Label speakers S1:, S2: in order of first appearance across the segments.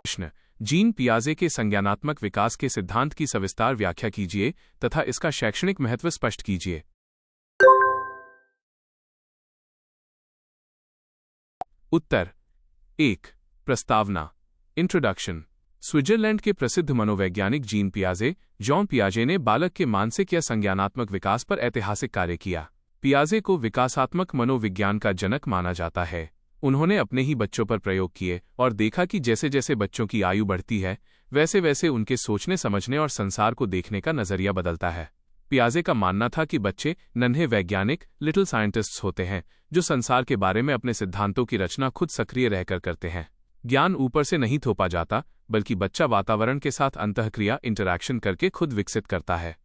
S1: प्रश्न: जीन पियाजे के संज्ञानात्मक विकास के सिद्धांत की सविस्तार व्याख्या कीजिए तथा इसका शैक्षणिक महत्व स्पष्ट कीजिए। उत्तर: 1. प्रस्तावना। इंट्रोडक्शन। स्विट्जरलैंड के प्रसिद्ध मनोवैज्ञानिक जीन पियाजे, जॉन पियाजे ने बालक के मानसिक या संज्ञानात्मक विकास पर ऐतिहासिक कार्य किया। पियाजे को विकासात्मक मनोविज्ञान का जनक माना जाता है। उन्होंने अपने ही बच्चों पर प्रयोग किए और देखा कि जैसे जैसे बच्चों की आयु बढ़ती है, वैसे वैसे उनके सोचने समझने और संसार को देखने का नजरिया बदलता है। पियाजे का मानना था कि बच्चे नन्हे वैज्ञानिक, लिटिल साइंटिस्ट्स होते हैं, जो संसार के बारे में अपने सिद्धांतों की रचना खुद सक्रिय रहकर करते हैं। ज्ञान ऊपर से नहीं थोपा जाता, बल्कि बच्चा वातावरण के साथ अंतःक्रिया इंटरैक्शन करके खुद विकसित करता है।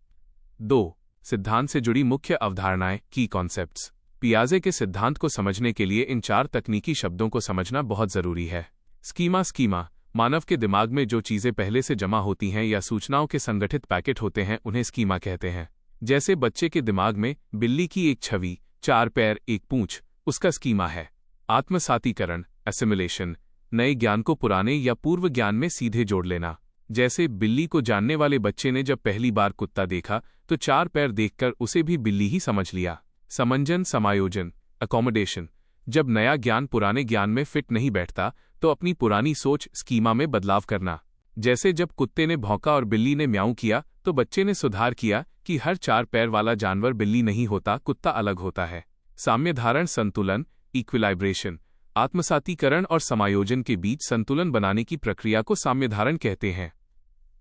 S1: 2. सिद्धांत से जुड़ी मुख्य अवधारणाएं, की कॉन्सेप्ट्स। पियाजे के सिद्धांत को समझने के लिए इन 4 तकनीकी शब्दों को समझना बहुत जरूरी है। स्कीमा, मानव के दिमाग में जो चीजें पहले से जमा होती हैं या सूचनाओं के संगठित पैकेट होते हैं, उन्हें स्कीमा कहते हैं। जैसे बच्चे के दिमाग में बिल्ली की एक छवि, 4 पैर, 1 पूंछ, उसका स्कीमा है। आत्मसातीकरण, एसिमिलेशन, नए ज्ञान को पुराने या पूर्व ज्ञान में सीधे जोड़ लेना। जैसे बिल्ली को जानने वाले बच्चे ने जब पहली बार कुत्ता देखा तो 4 पैर देखकर उसे भी बिल्ली ही समझ लिया। समंजन, समायोजन, अकोमोडेशन, जब नया ज्ञान पुराने ज्ञान में फिट नहीं बैठता तो अपनी पुरानी सोच स्कीमा में बदलाव करना। जैसे जब कुत्ते ने भौंका और बिल्ली ने म्याऊं किया तो बच्चे ने सुधार किया कि हर 4 पैर वाला जानवर बिल्ली नहीं होता, कुत्ता अलग होता है। साम्यधारण, संतुलन, इक्विलाइब्रेशन, आत्मसातीकरण और समायोजन के बीच संतुलन बनाने की प्रक्रिया को साम्यधारण कहते हैं।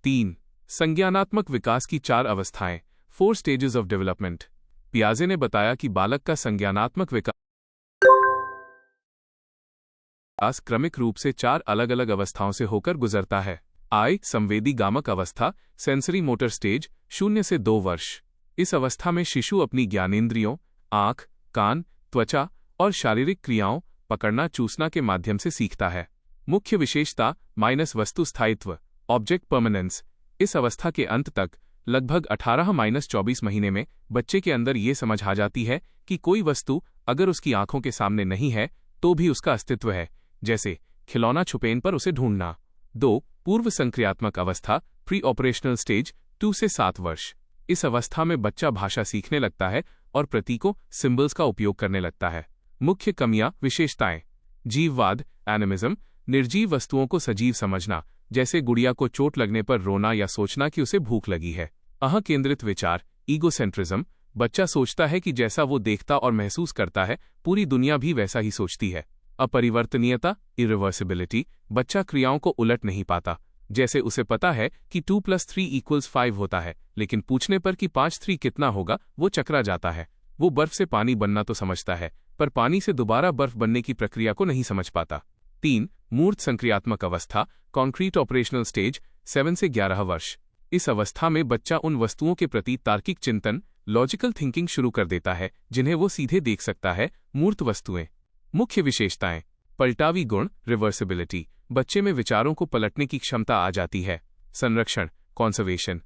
S1: 3. संज्ञानात्मक विकास की 4 अवस्थाएं, 4 स्टेजेस ऑफ डेवलपमेंट। पियाजे ने बताया कि बालक का संज्ञानात्मक विकास क्रमिक रूप से 4 अलग अलग अवस्थाओं से होकर गुजरता है। संवेदी गामक अवस्था, सेंसरी मोटर स्टेज, 0 से 2 वर्ष। इस अवस्था में शिशु अपनी ज्ञानेंद्रियों, आंख, कान, त्वचा और शारीरिक क्रियाओं, पकड़ना चूसना के माध्यम से सीखता है। मुख्य विशेषता, वस्तु स्थायित्व, ऑब्जेक्ट परमानेंस। इस अवस्था के अंत तक लगभग 18-24 महीने में बच्चे के अंदर ये समझ आ जाती है कि कोई वस्तु अगर उसकी आंखों के सामने नहीं है तो भी उसका अस्तित्व है, जैसे खिलौना छुपेन पर उसे ढूंढना। 2. पूर्व संक्रियात्मक अवस्था, प्री ऑपरेशनल स्टेज, 2 से 7 वर्ष। इस अवस्था में बच्चा भाषा सीखने लगता है और प्रतीकों, सिंबल्स का उपयोग करने लगता है। मुख्य कमियां, विशेषताएं, जीववाद, एनिमिज्म, निर्जीव वस्तुओं को सजीव समझना, जैसे गुड़िया को चोट लगने पर रोना या सोचना कि उसे भूख लगी है। केंद्रित विचार, ईगोसेंट्रिज्म, बच्चा सोचता है कि जैसा वो देखता और महसूस करता है, पूरी दुनिया भी वैसा ही सोचती है। अपरिवर्तनीयता, इरिवर्सिबिलिटी, बच्चा क्रियाओं को उलट नहीं पाता। जैसे उसे पता है कि 2 + 3 = 5 होता है, लेकिन पूछने पर कि 5-3 कितना होगा, वो चकरा जाता है। वो बर्फ से पानी बनना तो समझता है, पर पानी से दोबारा बर्फ बनने की प्रक्रिया को नहीं समझ पाता। 3. मूर्त संक्रियात्मक अवस्था, कॉन्क्रीट ऑपरेशनल स्टेज, 7 से 11 वर्ष। इस अवस्था में बच्चा उन वस्तुओं के प्रति तार्किक चिंतन, लॉजिकल थिंकिंग शुरू कर देता है जिन्हें वो सीधे देख सकता है, मूर्त वस्तुएं। मुख्य विशेषताएं, पलटावी गुण, रिवर्सिबिलिटी, बच्चे में विचारों को पलटने की क्षमता आ जाती है। संरक्षण, कॉन्जर्वेशन,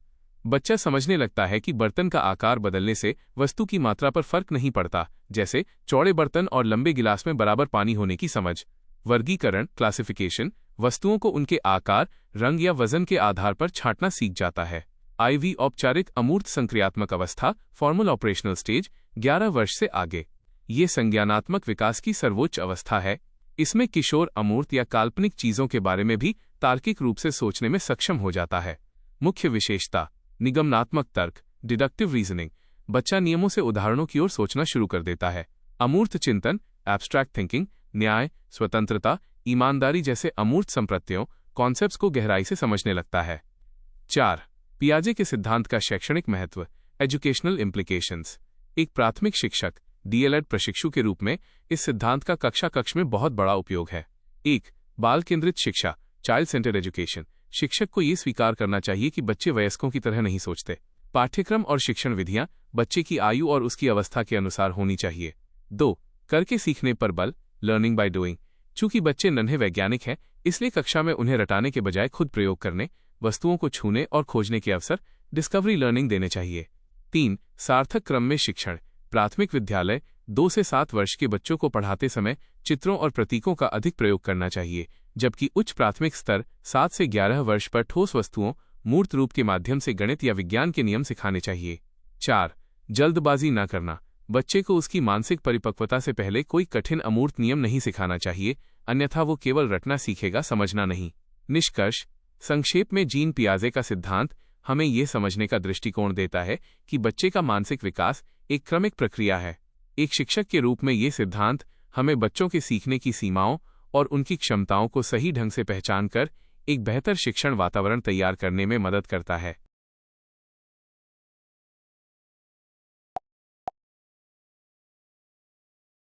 S1: बच्चा समझने लगता है कि बर्तन का आकार बदलने से वस्तु की मात्रा पर फर्क नहीं पड़ता, जैसे चौड़े बर्तन और लंबे गिलास में बराबर पानी होने की समझ। वर्गीकरण, क्लासिफिकेशन, वस्तुओं को उनके आकार, रंग या वजन के आधार पर छांटना सीख जाता है। औपचारिक अमूर्त संक्रियात्मक अवस्था, फॉर्मल ऑपरेशनल स्टेज, 11 वर्ष से आगे। ये संज्ञानात्मक विकास की सर्वोच्च अवस्था है। इसमें किशोर अमूर्त या काल्पनिक चीजों के बारे में भी तार्किक रूप से सोचने में सक्षम हो जाता है। मुख्य विशेषता, निगमनात्मक तर्क, डिडक्टिव रीजनिंग, बच्चा नियमों से उदाहरणों की ओर सोचना शुरू कर देता है। अमूर्त चिंतन, एब्स्ट्रैक्ट थिंकिंग, न्याय, स्वतंत्रता, ईमानदारी जैसे अमूर्त संप्रत्ययों, कॉन्सेप्ट्स को गहराई से समझने लगता है। 4. पियाजे के सिद्धांत का शैक्षणिक महत्व, एजुकेशनल इम्प्लीकेशंस। एक प्राथमिक शिक्षक, DLED प्रशिक्षु के रूप में इस सिद्धांत का कक्ष में बहुत बड़ा उपयोग है। 1. बाल केंद्रित शिक्षा, चाइल्ड सेंटर्ड एजुकेशन। शिक्षक को ये स्वीकार करना चाहिए कि बच्चे वयस्कों की तरह नहीं सोचते। पाठ्यक्रम और शिक्षण विधियां बच्चे की आयु और उसकी अवस्था के अनुसार होनी चाहिए। 2. करके सीखने पर बल, लर्निंग बाय डूइंग। चूंकि बच्चे नन्हे वैज्ञानिक हैं, इसलिए कक्षा में उन्हें रटाने के बजाय खुद प्रयोग करने, वस्तुओं को छूने और खोजने के अवसर, डिस्कवरी लर्निंग देने चाहिए। 3. सार्थक क्रम में शिक्षण। प्राथमिक विद्यालय 2 से 7 वर्ष के बच्चों को पढ़ाते समय चित्रों और प्रतीकों का अधिक प्रयोग करना चाहिए, जबकि उच्च प्राथमिक स्तर 7 से 11 वर्ष पर ठोस वस्तुओं मूर्त रूप के माध्यम से गणित या विज्ञान के नियम सिखाने चाहिए। 4. जल्दबाजी न करना। बच्चे को उसकी मानसिक परिपक्वता से पहले कोई कठिन अमूर्त नियम नहीं सिखाना चाहिए, अन्यथा वो केवल रटना सीखेगा, समझना नहीं। निष्कर्ष: संक्षेप में जीन पियाजे का सिद्धांत हमें यह समझने का दृष्टिकोण देता है कि बच्चे का मानसिक विकास एक क्रमिक प्रक्रिया है। एक शिक्षक के रूप में ये सिद्धांत हमें बच्चों के सीखने की सीमाओं और उनकी क्षमताओं को सही ढंग से पहचान कर एक बेहतर शिक्षण वातावरण तैयार करने में मदद करता है।